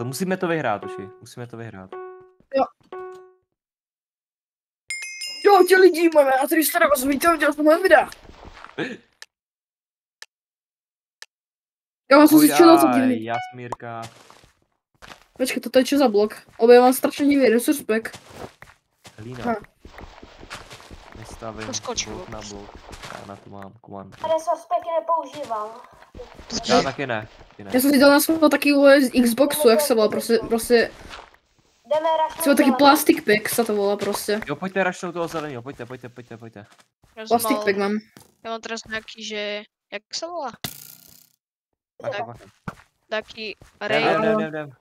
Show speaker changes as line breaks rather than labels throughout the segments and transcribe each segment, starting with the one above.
Musíme to vyhrát, Uši. Musíme to vyhrát.
Jo. Jo, ti lidi, máme na 300 vás vítám, dělat moje videa. Já vám jsem si čelil za divný.
Já jsem Jirka.
Počkej, toto je čo za blok? Lebo já mám strašně divný resurspek.
Hlína. Nestavím blok na blok. Já na to mám command.
Resurspeky nepoužíval.
Já taky ne.
Já jsem si dal na svého taky z Xboxu, jak se volá, prostě. Třeba taky plastic pack se to volá prostě.
Jo, pojďte rašnout toho zeleného, pojďte.
Plastic pack mám.
Já mám teraz nějaký, že... Jak se volá? Taký ray.
Jdem.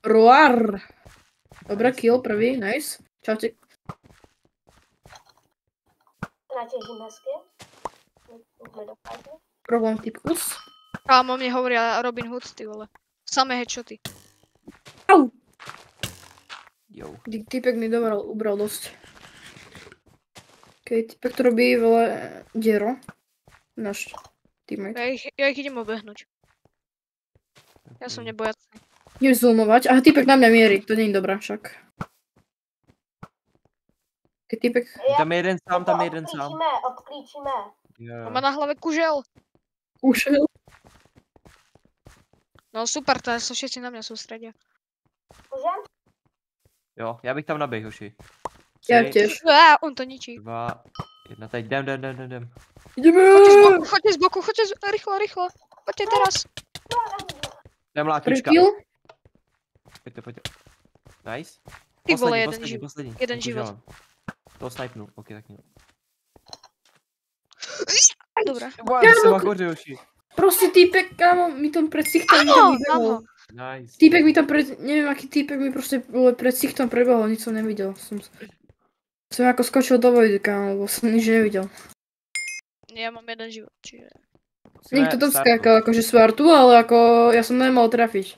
Roar. Dobrá, kill prvý, nice. Čaute.
Natěžím hezky.
Problém typus.
Kámo, mě hovorí Robin Hood, ty vole. Samé headshoty.
Au!
Jo.
Typek mi ubral dosť. Okej, typek to robí vole diero. Náš teammate.
Ja ich idem obehnúť. Ja som nebojací.
Ideš zoomovať? Aha, typek na mňa mierí, to nie je dobré však. Okej, typek.
Tam je jeden sám.
Odklíčíme.
On má na hlave kužel.
Ušel.
No super, to sa všetci na mňa sústredia.
Můžem?
Jo, já bych tam naběh, Hoši.
Já těž.
On to ničí.
2, 1, teď jdem.
Ideme!
Choďte z boku, rýchlo. Poďte teraz.
Jdem látička. Pojďte. Nice.
Ty vole,
Poslední.
Jeden život.
To snipnu, ok, tak jo.
Dobré.
Já jsem nahoře, Hoši.
Prostě týpek, kámo, mi tam pred sichtom
Áno.
Nice.
Týpek mi tam neviem aký týpek mi proste pred sichtom prebehol, nič som nevidel. Som ako skočil do vojdy, kámo, lebo som nič nevidel.
Ja mám jeden život, čiže...
Niekto tam skákal akože svartu, ale ako ja som nemal trafiť.